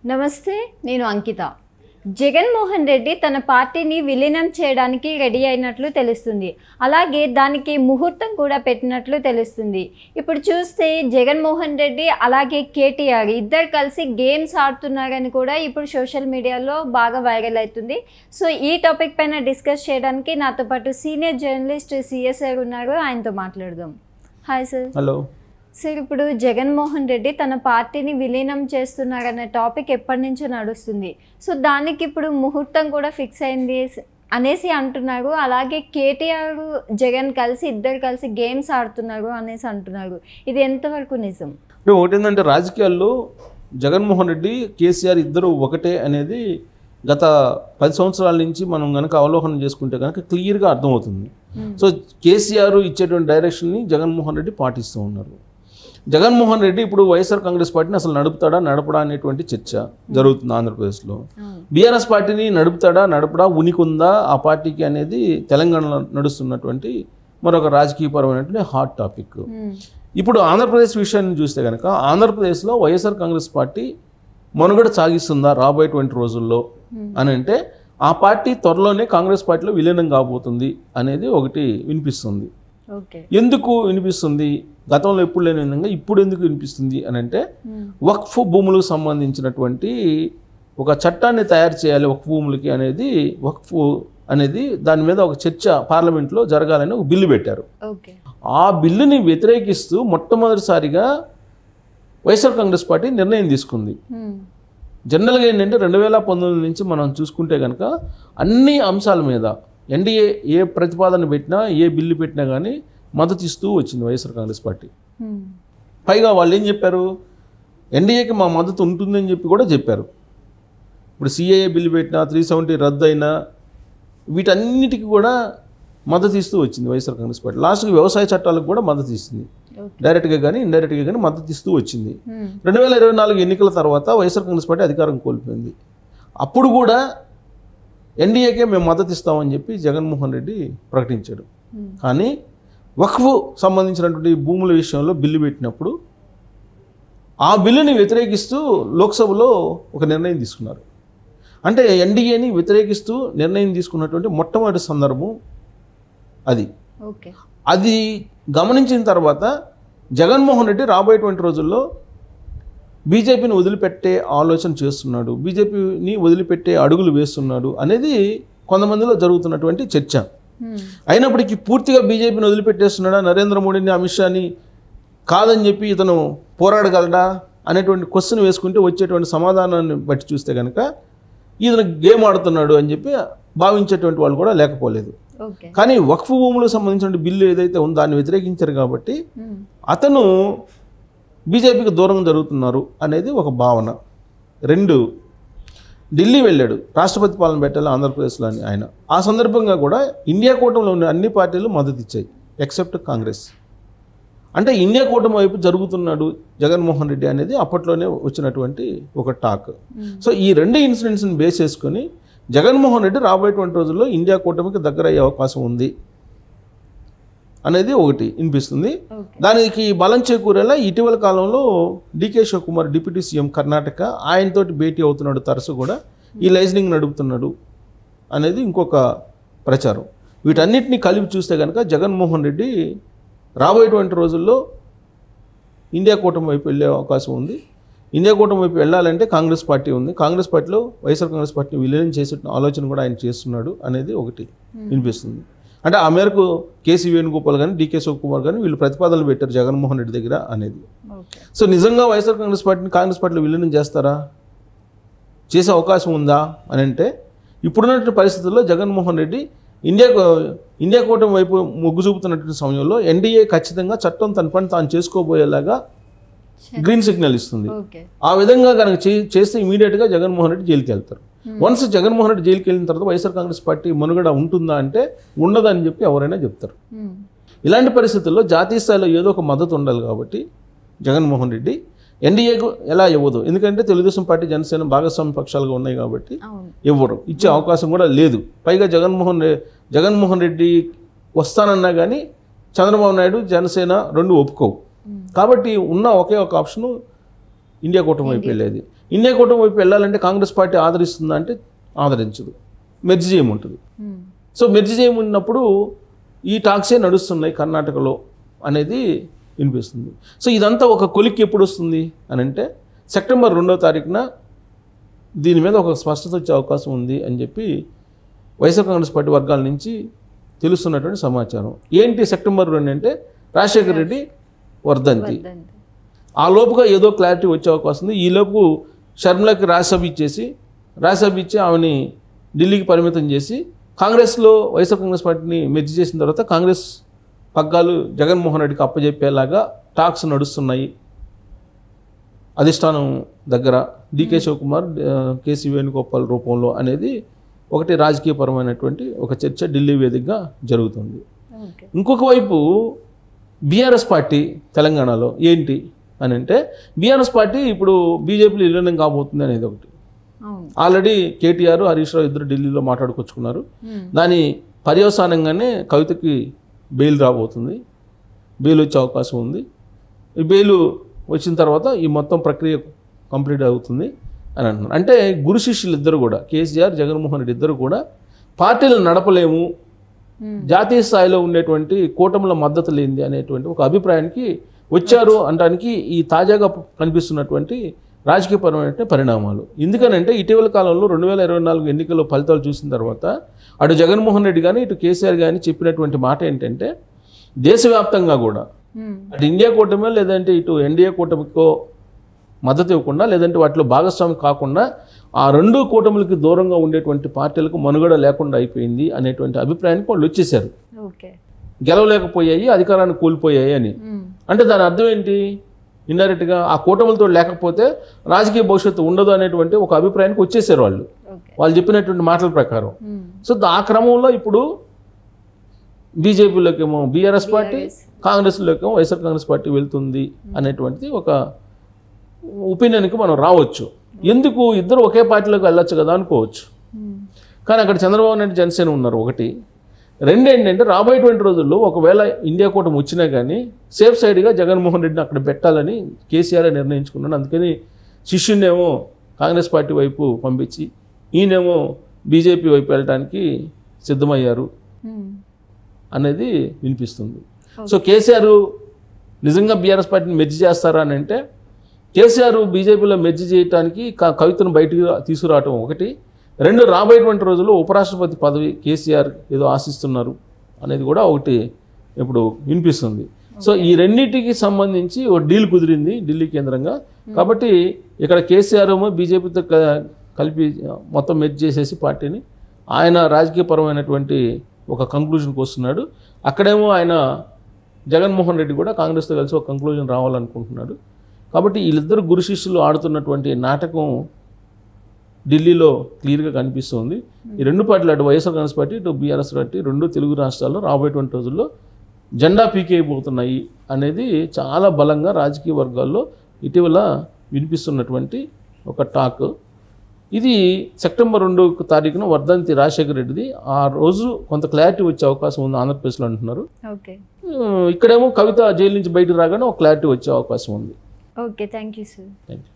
నమస్తే, నేను అంకిత. జగన్మోహన్ రెడ్డి తన పార్టీని విలీనం చేయడానికి రెడీ అయినట్లు తెలుస్తుంది. అలాగే దానికి ముహూర్తం కూడా పెట్టినట్లు తెలుస్తుంది. ఇప్పుడు చూస్తే జగన్మోహన్ రెడ్డి అలాగే కేటీఆర్ ఇద్దరు కలిసి గేమ్స్ ఆడుతున్నారని కూడా ఇప్పుడు సోషల్ మీడియాలో బాగా వైరల్ అవుతుంది. సో ఈ టాపిక్ పైన డిస్కస్ చేయడానికి నాతో పాటు సీనియర్ జర్నలిస్ట్ సిఎస్ఆర్ ఉన్నారు. ఆయనతో మాట్లాడదాం. Hi sir. హలో సార్, ఇప్పుడు జగన్మోహన్ రెడ్డి తన పార్టీని విలీనం చేస్తున్నారనే టాపిక్ ఎప్పటి నుంచో నడుస్తుంది. సో దానికి ఇప్పుడు ముహూర్తం కూడా ఫిక్స్ అయింది అనేసి అంటున్నారు. అలాగే కేటీఆర్ జగన్ కలిసి ఇద్దరు కలిసి గేమ్స్ ఆడుతున్నారు అనేసి అంటున్నారు. ఇది ఎంతవరకు నిజం? ఒకటి ఏంటంటే, రాజకీయాల్లో జగన్మోహన్ రెడ్డి కేసీఆర్ ఇద్దరు ఒకటే అనేది గత 10 సంవత్సరాల నుంచి మనం కనుక అవలోకనం చేసుకుంటే కనుక క్లియర్గా అర్థమవుతుంది. సో కేసీఆర్ ఇచ్చేటువంటి డైరెక్షన్ని జగన్మోహన్ రెడ్డి పాటిస్తూ ఉన్నారు. జగన్మోహన్ రెడ్డి ఇప్పుడు వైఎస్ఆర్ కాంగ్రెస్ పార్టీని అసలు నడపడా అనేటువంటి చర్చ జరుగుతుంది ఆంధ్రప్రదేశ్లో. బీఆర్ఎస్ పార్టీని నడపడా ఉనికి ఉందా ఆ పార్టీకి అనేది తెలంగాణలో నడుస్తున్నటువంటి మరొక రాజకీయపరమైనటువంటి హాట్ టాపిక్. ఇప్పుడు ఆంధ్రప్రదేశ్ విషయాన్ని చూస్తే కనుక ఆంధ్రప్రదేశ్లో వైఎస్ఆర్ కాంగ్రెస్ పార్టీ మనుగడ సాగిస్తుందా రాబోయేటువంటి రోజుల్లో అని అంటే, ఆ పార్టీ త్వరలోనే కాంగ్రెస్ పార్టీలో విలీనం కాబోతుంది అనేది ఒకటి వినిపిస్తుంది. ఎందుకు వినిపిస్తుంది? గతంలో ఎప్పుడు లేని విధంగా ఇప్పుడు ఎందుకు వినిపిస్తుంది అని అంటే, వక్ఫ్ భూములకు సంబంధించినటువంటి ఒక చట్టాన్ని తయారు చేయాలి వక్ఫ్ భూములకి అనేది, వక్ఫ్ అనేది దాని మీద ఒక చర్చ పార్లమెంట్లో జరగాలని ఒక బిల్లు పెట్టారు. ఆ బిల్లుని వ్యతిరేకిస్తూ మొట్టమొదటిసారిగా వైఎస్ఆర్ కాంగ్రెస్ పార్టీ నిర్ణయం తీసుకుంది. జనరల్గా ఏంటంటే 2019 నుంచి మనం చూసుకుంటే కనుక అన్ని అంశాల మీద ఎన్డీఏ ఏ ప్రతిపాదన పెట్టినా ఏ బిల్లు పెట్టినా కానీ మద్దతు ఇస్తూ వచ్చింది వైఎస్ఆర్ కాంగ్రెస్ పార్టీ. పైగా వాళ్ళు ఏం చెప్పారు, ఎన్డీఏకి మా మద్దతు ఉంటుందని చెప్పి కూడా చెప్పారు. ఇప్పుడు సిఏఏ బిల్లు పెట్టినా, 370 రద్దు అయినా వీటన్నిటికీ కూడా మద్దతు ఇస్తూ వచ్చింది వైఎస్ఆర్ కాంగ్రెస్ పార్టీ. లాస్ట్కి వ్యవసాయ చట్టాలకు కూడా మద్దతు ఇస్తుంది, డైరెక్ట్గా కానీ ఇండైరెక్ట్గా కానీ మద్దతు ఇస్తూ వచ్చింది. 2024 ఎన్నికల తర్వాత వైఎస్ఆర్ కాంగ్రెస్ పార్టీ అధికారం కోల్పోయింది. అప్పుడు కూడా ఎన్డీఏకే మేము మద్దతు ఇస్తామని చెప్పి జగన్మోహన్ రెడ్డి ప్రకటించాడు. కానీ వక్ఫ్ సంబంధించినటువంటి భూముల విషయంలో బిల్లు పెట్టినప్పుడు ఆ బిల్లుని వ్యతిరేకిస్తూ లోక్సభలో ఒక నిర్ణయం తీసుకున్నారు. అంటే ఎన్డీఏని వ్యతిరేకిస్తూ నిర్ణయం తీసుకున్నటువంటి మొట్టమొదటి సందర్భం అది. అది గమనించిన తర్వాత జగన్మోహన్ రెడ్డి రాబోయేటువంటి రోజుల్లో బీజేపీని వదిలిపెట్టే ఆలోచన చేస్తున్నాడు, బీజేపీని వదిలిపెట్టే అడుగులు వేస్తున్నాడు అనేది కొంతమందిలో జరుగుతున్నటువంటి చర్చ. అయినప్పటికీ పూర్తిగా బీజేపీని వదిలిపెట్టేస్తున్నాడా, నరేంద్ర మోడీని అమిత్ షాని కాదని చెప్పి ఇతను పోరాడగలడా అనేటువంటి క్వశ్చన్ వేసుకుంటే వచ్చేటువంటి సమాధానాన్ని బట్టి చూస్తే కనుక ఇతను గేమ్ ఆడుతున్నాడు అని చెప్పి భావించేటువంటి వాళ్ళు కూడా లేకపోలేదు. కానీ వక్ఫ్ భూములకు సంబంధించిన బిల్లు ఏదైతే ఉందో దాన్ని వ్యతిరేకించారు కాబట్టి అతను బీజేపీకి దూరం జరుగుతున్నారు అనేది ఒక భావన. 2, ఢిల్లీ వెళ్ళాడు, రాష్ట్రపతి పాలన పెట్టాలి ఆంధ్రప్రదేశ్లో అని ఆయన. ఆ సందర్భంగా కూడా ఇండియా కూటమిలో ఉన్న అన్ని పార్టీలు మద్దతు ఇచ్చాయి ఎక్సెప్ట్ కాంగ్రెస్. అంటే ఇండియా కూటమి వైపు జరుగుతున్నాడు జగన్మోహన్ రెడ్డి అనేది అప్పట్లోనే వచ్చినటువంటి ఒక టాక్. సో ఈ 2 ఇన్సిడెంట్స్ని బేస్ చేసుకొని జగన్మోహన్ రెడ్డి రాబోయేటువంటి రోజుల్లో ఇండియా కూటమికి దగ్గర అయ్యే అవకాశం ఉంది అనేది ఒకటి వినిపిస్తుంది. దానికి బలం చేకూరేలా ఇటీవల కాలంలో డీకే శివకుమార్ డిప్యూటీ సీఎం కర్ణాటక ఆయనతోటి భేటీ అవుతున్నాడు, తరచు కూడా ఈ లైజనింగ్ నడుపుతున్నాడు అనేది ఇంకొక ప్రచారం. వీటన్నిటిని కలిపి చూస్తే కనుక జగన్మోహన్ రెడ్డి రాబోయేటువంటి రోజుల్లో ఇండియా కూటమి వైపు వెళ్ళే అవకాశం ఉంది. ఇండియా కూటమి వైపు వెళ్ళాలంటే కాంగ్రెస్ పార్టీ ఉంది, కాంగ్రెస్ పార్టీలో వైఎస్ఆర్ కాంగ్రెస్ పార్టీని విలీనం చేసే ఆలోచన కూడా ఆయన చేస్తున్నాడు అనేది ఒకటి వినిపిస్తుంది. అంటే ఆ మేరకు కేసీ వేణుగోపాల్ కానీ డీకే శివకుమార్ కానీ వీళ్ళు ప్రతిపాదనలు పెట్టారు జగన్మోహన్ రెడ్డి దగ్గర అనేది. సో నిజంగా వైఎస్ఆర్ కాంగ్రెస్ పార్టీని కాంగ్రెస్ పార్టీలో విలీనం చేస్తారా, చేసే అవకాశం ఉందా అని అంటే, ఇప్పుడున్నటువంటి పరిస్థితుల్లో జగన్మోహన్ రెడ్డి ఇండియా కూటమి వైపు మొగ్గు చూపుతున్నటువంటి సమయంలో ఎన్డీఏ ఖచ్చితంగా చట్టం తన పని తాను చేసుకోబోయేలాగా గ్రీన్ సిగ్నల్ ఇస్తుంది. ఆ విధంగా కనుక చేస్తే ఇమీడియట్గా జగన్మోహన్ రెడ్డి జైలుకి వెళ్తారు. వన్స్ జగన్మోహన్ రెడ్డి జైలుకి వెళ్ళిన తర్వాత వైఎస్ఆర్ కాంగ్రెస్ పార్టీ మనుగడ ఉంటుందా అంటే ఉండదని చెప్పి ఎవరైనా చెప్తారు. ఇలాంటి పరిస్థితుల్లో జాతీయ స్థాయిలో ఏదో ఒక మద్దతు ఉండాలి కాబట్టి జగన్మోహన్ రెడ్డి ఎన్డీఏకు ఎలా ఇవ్వదు, ఎందుకంటే తెలుగుదేశం పార్టీ జనసేన భాగస్వామ్య పక్షాలుగా ఉన్నాయి కాబట్టి ఇవ్వరు, ఇచ్చే అవకాశం కూడా లేదు. పైగా జగన్మోహన్ రెడ్డి వస్తానన్నా కానీ చంద్రబాబు నాయుడు జనసేన 2 ఒప్పుకోవు. కాబట్టి ఉన్న ఒకే ఒక ఆప్షను ఇండియా కూటమి వైపు వెళ్ళేది. ఇండియా కూటమి వైపు వెళ్ళాలంటే కాంగ్రెస్ పార్టీ ఆదరిస్తుందా అంటే ఆదరించదు, మెర్జ్ చేయమంటుంది. సో మెర్జ్ చేయమన్నప్పుడు ఈ టాక్సే నడుస్తున్నాయి కర్ణాటకలో అనేది వినిపిస్తుంది. సో ఇదంతా ఒక కొలిక్కి ఎప్పుడు వస్తుంది అని అంటే సెప్టెంబర్ 2వ తారీఖున దీని మీద ఒక స్పష్టత వచ్చే అవకాశం ఉంది అని చెప్పి వైఎస్ఆర్ కాంగ్రెస్ పార్టీ వర్గాల నుంచి తెలుస్తున్నటువంటి సమాచారం. ఏంటి సెప్టెంబర్ 2 అంటే రాజశేఖర రెడ్డి వర్ధంతి. ఆ లోపుగా ఏదో క్లారిటీ వచ్చే అవకాశం ఉంది. ఈ లోపు షర్మిలకి రాజ్యసభ ఇచ్చి ఆమెని ఢిల్లీకి పరిమితం చేసి కాంగ్రెస్లో వైఎస్ఆర్ కాంగ్రెస్ పార్టీని మెర్జ్ చేసిన తర్వాత కాంగ్రెస్ పగ్గాలు జగన్మోహన్ రెడ్డికి అప్పజెప్పేలాగా టాక్స్ నడుస్తున్నాయి అధిష్టానం దగ్గర, డికే శివకుమార్, కేసీ వేణుగోపాల్ రూపంలో అనేది ఒకటి రాజకీయపరమైనటువంటి ఒక చర్చ ఢిల్లీ వేదికగా జరుగుతుంది. ఇంకొక వైపు బీఆర్ఎస్ పార్టీ తెలంగాణలో ఏంటి అని అంటే బీఆర్ఎస్ పార్టీ ఇప్పుడు బీజేపీలో విలీనం కాబోతుంది అనేది ఒకటి. ఆల్రెడీ కేటీఆర్, హరీష్ రావు ఇద్దరు ఢిల్లీలో మాట్లాడుకొచ్చుకున్నారు. దాని పర్యవసానంగానే కవితకి బెయిల్ రాబోతుంది, బెయిల్ వచ్చే అవకాశం ఉంది. ఈ బెయిల్ వచ్చిన తర్వాత ఈ మొత్తం ప్రక్రియ కంప్లీట్ అవుతుంది అని అంటున్నారు. అంటే గురు శిష్యులు ఇద్దరు కూడా, కేసీఆర్, జగన్మోహన్ రెడ్డి ఇద్దరు కూడా పార్టీలను నడపలేము, జాతీయ స్థాయిలో ఉండేటువంటి కూటముల మద్దతు లేనిది అనేటువంటి ఒక అభిప్రాయానికి వచ్చారు అనడానికి ఈ తాజాగా కనిపిస్తున్నటువంటి రాజకీయపరమైన పరిణామాలు. ఎందుకనంటే ఇటీవల కాలంలో 2024 ఎన్నికల్లో ఫలితాలు చూసిన తర్వాత అటు జగన్మోహన్ రెడ్డి కానీ ఇటు కేసీఆర్ కానీ చెప్పినటువంటి మాట ఏంటంటే దేశవ్యాప్తంగా కూడా అటు ఇండియా కూటమి లేదంటే ఇటు ఎన్డీఏ కూటమికో మద్దతు ఇవ్వకుండా లేదంటే వాటిలో భాగస్వామి కాకుండా ఆ రెండు కూటములకి దూరంగా ఉండేటువంటి పార్టీలకు మనుగడ లేకుండా అయిపోయింది అనేటువంటి అభిప్రాయానికి వాళ్ళు వచ్చేసారు. గెలవలేకపోయాయి, అధికారాన్ని కోల్పోయాయి అని. అంటే దాని అర్థం ఏంటి? ఇండైరెక్ట్గా ఆ కూటములతో లేకపోతే రాజకీయ భవిష్యత్తు ఉండదు అనేటువంటి ఒక అభిప్రాయానికి వచ్చేసారు వాళ్ళు చెప్పినటువంటి మాటల ప్రకారం. సో ఆ క్రమంలో ఇప్పుడు బీజేపీలోకేమో బీఆర్ఎస్ పార్టీ, కాంగ్రెస్లోకేమో వైఎస్ఆర్ కాంగ్రెస్ పార్టీ వెళ్తుంది అనేటువంటిది ఒక ఒపీనియన్కి మనం రావచ్చు. ఎందుకు ఇద్దరు ఒకే పార్టీలోకి వెళ్ళొచ్చు కదా అనుకోవచ్చు. కానీ అక్కడ చంద్రబాబు నాయుడు, జనసేన ఉన్నారు ఒకటి. రెండు ఏంటంటే రాబోయేటువంటి రోజుల్లో ఒకవేళ ఇండియా కూటమి వచ్చినా కానీ సేఫ్ సైడ్గా జగన్మోహన్ రెడ్డిని అక్కడ పెట్టాలని కేసీఆర్ నిర్ణయించుకున్నాడు. అందుకని శిష్యునేమో కాంగ్రెస్ పార్టీ వైపు పంపించి ఈయనేమో బీజేపీ వైపు వెళ్ళడానికి సిద్ధమయ్యారు అనేది వినిపిస్తుంది. సో కేసీఆర్ నిజంగా బీఆర్ఎస్ పార్టీని మెర్జ్ చేస్తారా అని అంటే కేసీఆర్ బీజేపీలో మెర్జ్ చేయడానికి కవితను బయటికి తీసుకురావటం ఒకటి. రెండు, రాబోయేటువంటి రోజుల్లో ఉపరాష్ట్రపతి పదవి కేసీఆర్ ఏదో ఆశిస్తున్నారు అనేది కూడా ఒకటి ఇప్పుడు వినిపిస్తుంది. సో ఈ రెండింటికి సంబంధించి ఒక డీల్ కుదిరింది ఢిల్లీ కేంద్రంగా. కాబట్టి ఇక్కడ కేసీఆర్ ఏమో బీజేపీతో కలిపి మొత్తం మెర్జ్ చేసేసి పార్టీని ఆయన రాజకీయపరమైనటువంటి ఒక కంక్లూజన్కి వస్తున్నాడు. అక్కడేమో ఆయన జగన్మోహన్ రెడ్డి కూడా కాంగ్రెస్తో కలిసి ఒక కంక్లూజన్ రావాలనుకుంటున్నాడు. కాబట్టి వీళ్ళిద్దరు గురు శిష్యులు ఆడుతున్నటువంటి నాటకం ఢిల్లీలో క్లియర్గా కనిపిస్తుంది. ఈ రెండు పార్టీలు, అటు వైఎస్ఆర్ కాంగ్రెస్ పార్టీ ఇటు బీఆర్ఎస్ పార్టీ, రెండు తెలుగు రాష్ట్రాల్లో రాబోయేటువంటి రోజుల్లో జెండా పీకేయబోతున్నాయి అనేది చాలా బలంగా రాజకీయ వర్గాల్లో ఇటీవల వినిపిస్తున్నటువంటి ఒక టాక్. ఇది సెప్టెంబర్ 2వ తారీఖున వర్ధంతి రాజశేఖర రెడ్డిది. ఆ రోజు కొంత క్లారిటీ వచ్చే అవకాశం ఉంది ఆంధ్రప్రదేశ్లో అంటున్నారు. ఇక్కడేమో కవిత జైలు నుంచి బయటకు రాగానే ఒక క్లారిటీ వచ్చే అవకాశం ఉంది. Okay, thank you sir. Thank you.